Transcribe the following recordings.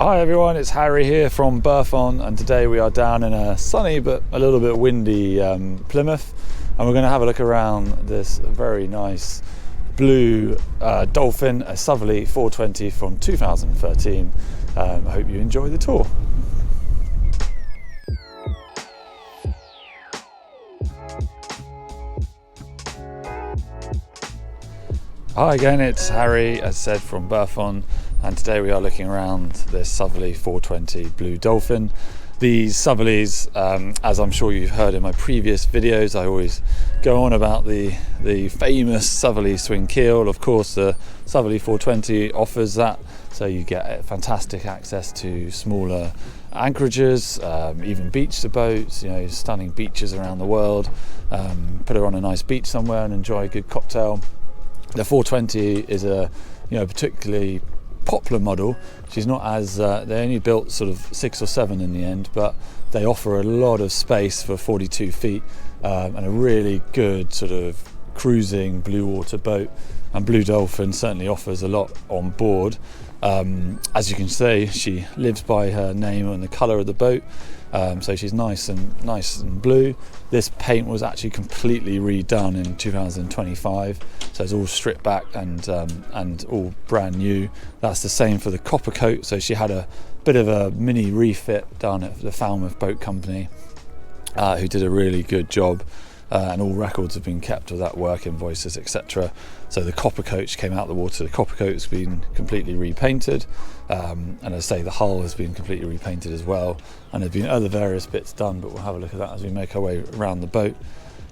Hi everyone, it's Harry here from Berthon, and today we are down in a sunny but a little bit windy Plymouth, and we're going to have a look around this very nice blue Dolphin, a Southerly 420 from 2013. I hope you enjoy the tour. Hi again, it's Harry, as said, from Berthon, and today we are looking around this Southerly 420 Blue Dolphin. These Southerlys, as I'm sure you've heard in my previous videos, I always go on about the famous Southerly swing keel. Of course, the Southerly 420 offers that, so you get fantastic access to smaller anchorages, even beach to boats, stunning beaches around the world. Put her on a nice beach somewhere and enjoy a good cocktail. The 420 is a particularly popular model. She's not as they only built sort of 6 or 7 in the end, but they offer a lot of space for 42 feet and a really good sort of cruising blue water boat. And Blue Dolphin certainly offers a lot on board. As you can see, she lives by her name and the colour of the boat. So she's nice and blue. This paint was actually completely redone in 2025, so it's all stripped back and all brand new. That's the same for the copper coat. So she had a bit of a mini refit done at the Falmouth Boat Company, who did a really good job. And all records have been kept of that work, invoices, etc. So the copper coat came out of the water. The copper coat has been completely repainted, and as I say, the hull has been completely repainted as well. And there's been other various bits done, but we'll have a look at that as we make our way around the boat.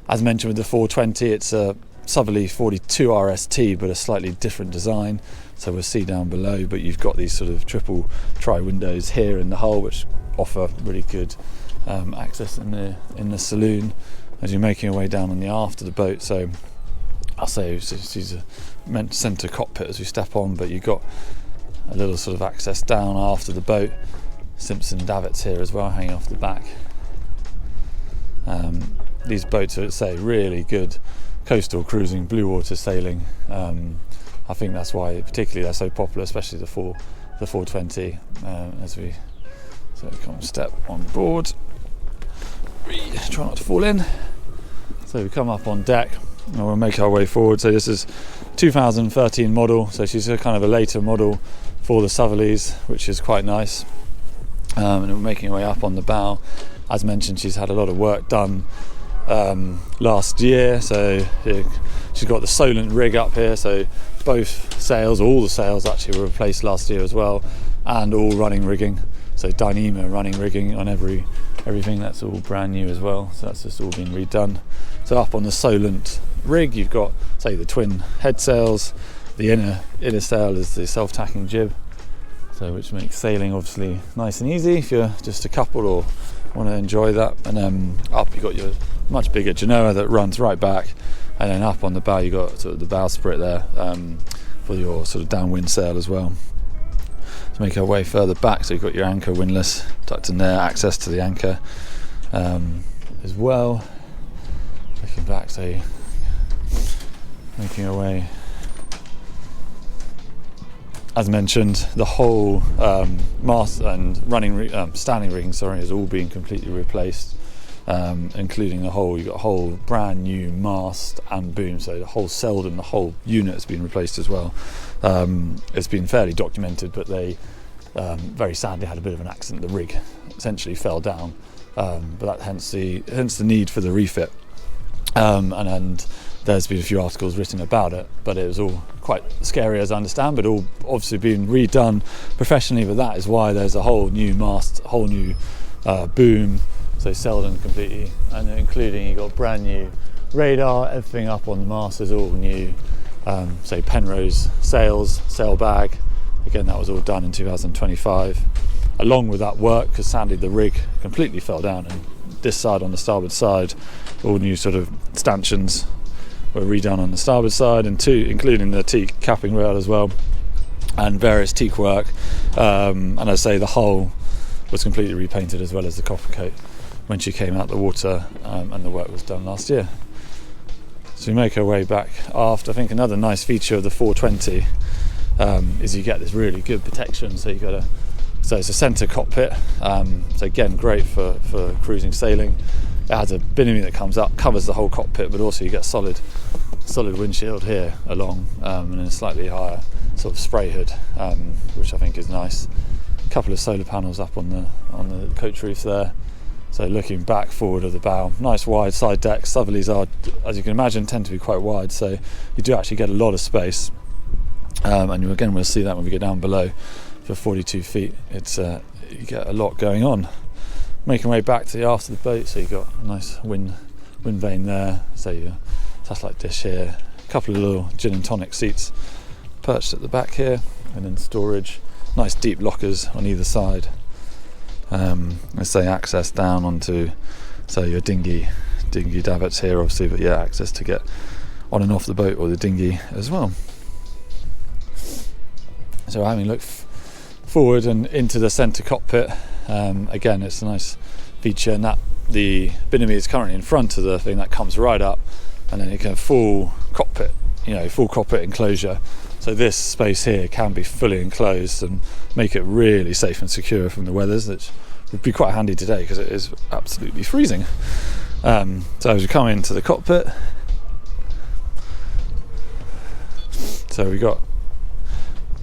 As mentioned with the 420, it's a Southerly 42 RST, but a slightly different design. So we'll see down below, but you've got these sort of triple tri windows here in the hull, which offer really good access in the saloon as you're making your way down on the aft of the boat. So I'll say she's a meant centre cockpit as we step on, but you've got a little sort of access down after the boat. Simpson davits here as well, hanging off the back. These boats are, say, really good coastal cruising, blue water sailing. I think that's why particularly they're so popular, especially the 420. So come step on board. Try not to fall in. So we come up on deck and we'll make our way forward. So this is 2013 model, so she's a kind of a later model for the Southerlys, which is quite nice. And we're making our way up on the bow. As mentioned, she's had a lot of work done last year, so she's got the Solent rig up here, so both sails, all the sails actually were replaced last year as well, and all running rigging. So Dyneema running rigging on everything, that's all brand new as well, so that's just all been redone. So up on the Solent rig you've got, say, the twin head sails. The inner sail is the self-tacking jib, so which makes sailing obviously nice and easy if you're just a couple or want to enjoy that. And then up you've got your much bigger Genoa that runs right back, and then up on the bow you've got sort of the bowsprit there for your sort of downwind sail as well. Make our way further back, so you've got your anchor windlass tucked in there, access to the anchor as well. Looking back, so making our way. As mentioned, the whole mast and standing rigging, has all been completely replaced, including you've got a whole brand new mast and boom, so the whole Selden, the whole unit has been replaced as well. It's been fairly documented, but they very sadly had a bit of an accident. The rig essentially fell down, but that hence the need for the refit. And there's been a few articles written about it, but it was all quite scary as I understand, but all obviously been redone professionally. But that is why there's a whole new mast, whole new boom, so Selden completely, and including you've got brand new radar, everything up on the mast is all new. Say Penrose sails, sail bag, again that was all done in 2025. Along with that work, because sadly the rig completely fell down, and this side on the starboard side, all new sort of stanchions were redone on the starboard side, and including the teak capping rail as well, and various teak work. And I say the hull was completely repainted as well as the copper coat when she came out the water, and the work was done last year. So we make our way back aft. I think another nice feature of the 420 is you get this really good protection. So you've got a So it's a centre cockpit, so again great for cruising, sailing. It has a binomy that comes up, covers the whole cockpit, but also you get solid windshield here along, and then a slightly higher sort of spray hood, which I think is nice. A couple of solar panels up on the coach roof there. So looking back forward of the bow, nice wide side decks. Southerlys are, as you can imagine, tend to be quite wide, so you do actually get a lot of space. And again, we'll see that when we get down below. For 42 feet, it's you get a lot going on. Making way back to the aft of the boat, so you've got a nice wind vane there. So your satellite dish here, a couple of little gin and tonic seats perched at the back here, and then storage. Nice deep lockers on either side. Let's say access down onto, so your dinghy davits here, obviously, but yeah, access to get on and off the boat or the dinghy as well. So having a look forward and into the centre cockpit, again, it's a nice feature, and that the binomy is currently in front of the thing that comes right up, and then you can full cockpit enclosure. So this space here can be fully enclosed and make it really safe and secure from the weathers, which would be quite handy today because it is absolutely freezing. So as you come into the cockpit, so we've got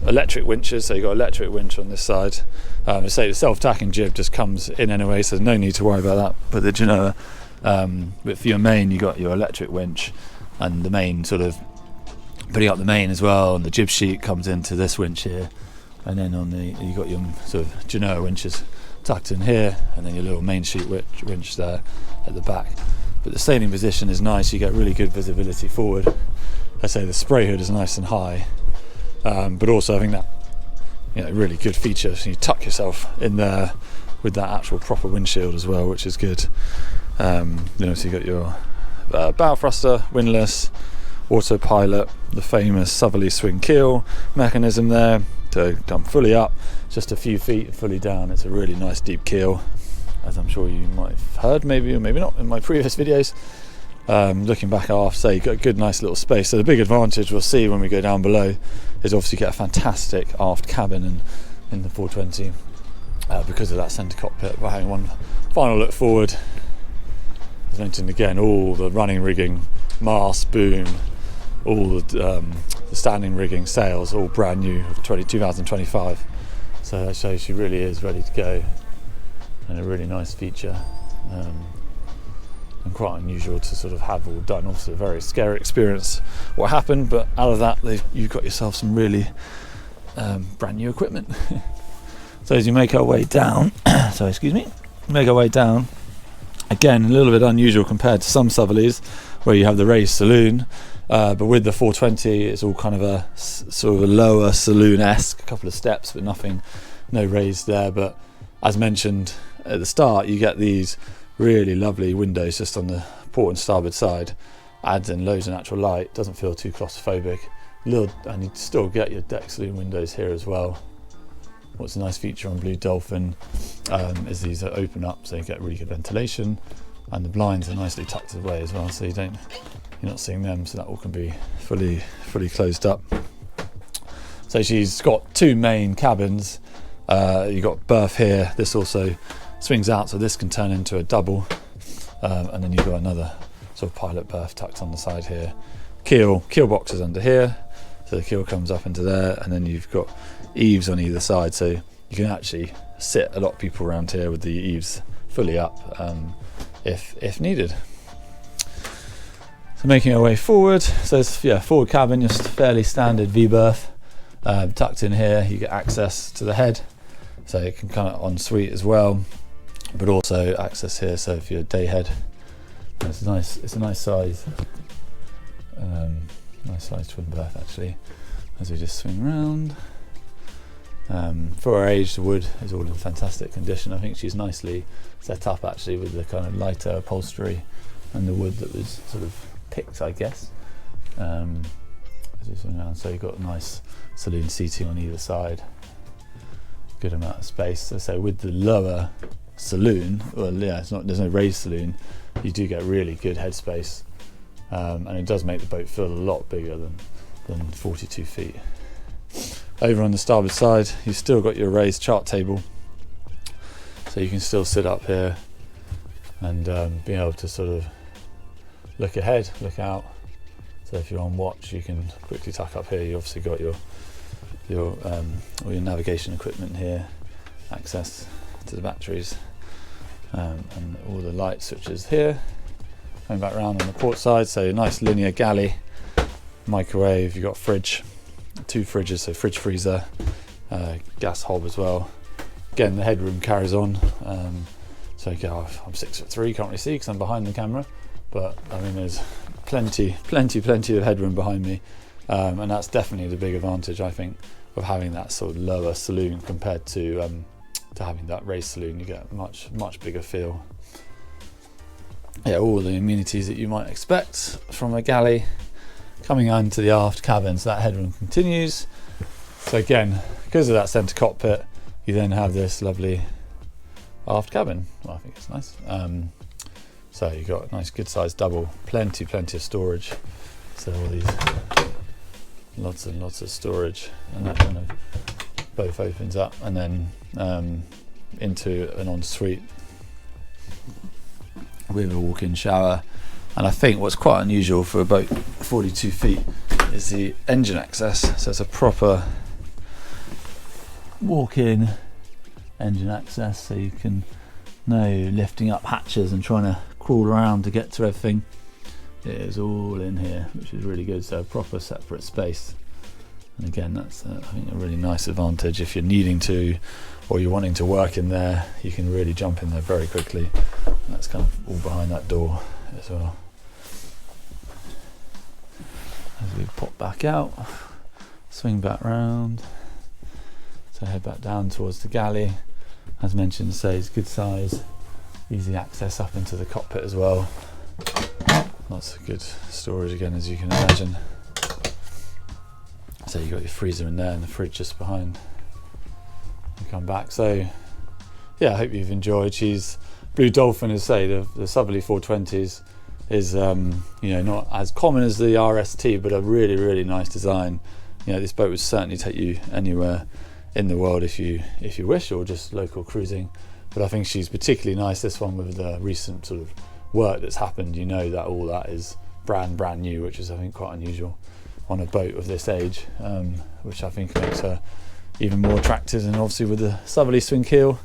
electric winches, so you've got electric winch on this side. Say the self-tacking jib just comes in anyway, so there's no need to worry about that. But the genoa, but for your main, you got your electric winch, and the main sort of putting up the main as well, and the jib sheet comes into this winch here, and then you got your sort of genoa winches tucked in here, and then your little main sheet winch there at the back. But the sailing position is nice, you get really good visibility forward. I say the spray hood is nice and high, but also I think that really good feature. So you tuck yourself in there with that actual proper windshield as well, which is good. So you got your bow thruster, windlass, autopilot, the famous Southerly swing keel mechanism there. So I'm fully up, just a few feet fully down. It's a really nice deep keel, as I'm sure you might have heard, maybe or maybe not, in my previous videos. Looking back aft, so you've got a good nice little space. So the big advantage we'll see when we go down below is obviously get a fantastic aft cabin in the 420 because of that centre cockpit. But having one final look forward, as mentioned again, all the running rigging, mast, boom, all the standing rigging, sails, all brand new of 2025. So that shows she really is ready to go, and a really nice feature. And quite unusual to sort of have all done. Obviously a very scary experience what happened, but out of that you've got yourself some really brand new equipment. So as you make our way down, make our way down, again a little bit unusual compared to some Southerlys where you have the raised saloon, but with the 420 it's all kind of a sort of a lower saloon-esque, a couple of steps but no raised there. But as mentioned at the start, you get these really lovely windows just on the port and starboard side, adds in loads of natural light, doesn't feel too claustrophobic. And you still get your deck saloon windows here as well. What's a nice feature on Blue Dolphin is these are open up, so you get really good ventilation, and the blinds are nicely tucked away as well, so you're not seeing them, so that all can be fully closed up. So she's got two main cabins. You've got berth here. This also swings out, so this can turn into a double, and then you've got another sort of pilot berth tucked on the side here. Keel boxes under here, so the keel comes up into there, and then you've got eaves on either side, so you can actually sit a lot of people around here with the eaves fully up if needed. So making our way forward, so it's forward cabin, just fairly standard V berth, tucked in here. You get access to the head, so it can kind of en suite as well, but also access here, so if you're a day head, it's a nice size, nice size twin berth actually. As we just swing round, for her age the wood is all in fantastic condition. I think she's nicely set up actually with the kind of lighter upholstery and the wood that was sort of picked, I guess, as we swing around. So you've got nice saloon seating on either side, good amount of space. So with the lower saloon, there's no raised saloon, you do get really good headspace, and it does make the boat feel a lot bigger than 42 feet. Over on the starboard side, you've still got your raised chart table, so you can still sit up here and be able to sort of look ahead, look out. So if you're on watch, you can quickly tuck up here. You obviously got your all your navigation equipment here, access to the batteries, and all the light switches here. Going back around on the port side, so a nice linear galley, microwave. You've got fridge, 2 fridges, so fridge, freezer, gas hob as well. Again, the headroom carries on. So I'm 6'3", can't really see because I'm behind the camera, but I mean there's plenty of headroom behind me, and that's definitely the big advantage, I think, of having that sort of lower saloon compared to having that raised saloon. You get a much bigger feel. Yeah, all the amenities that you might expect from a galley. Coming onto the aft cabin, so that headroom continues. So again, because of that centre cockpit, you then have this lovely aft cabin. Well, I think it's nice. So you've got a nice good sized double, plenty of storage. So all these lots and lots of storage, and that kind of both opens up and then into an ensuite with a walk-in shower. And I think what's quite unusual for a boat 42 feet is the engine access. So it's a proper walk-in engine access, so you can lifting up hatches and trying to crawl around to get to everything. It is all in here, which is really good. So a proper separate space. And again, that's I think a really nice advantage if you're needing to, or you're wanting to work in there. You can really jump in there very quickly. And that's kind of all behind that door as well. As we pop back out, swing back round, so head back down towards the galley. As mentioned, it's good size, easy access up into the cockpit as well. Lots of good storage again, as you can imagine. So you've got your freezer in there and the fridge just behind. You come back. So yeah, I hope you've enjoyed. She's Blue Dolphin, as I say, the Southerly 420s is not as common as the RST, but a really nice design. This boat would certainly take you anywhere in the world if you wish, or just local cruising. But I think she's particularly nice, this one, with the recent sort of work that's happened. That all that is brand new, which is, I think, quite unusual on a boat of this age, which I think makes her even more attractive. And obviously with the Southerly swing keel,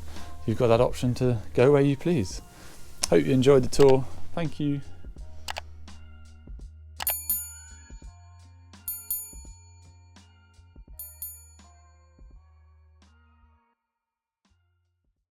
you've got that option to go where you please. Hope you enjoyed the tour. Thank you.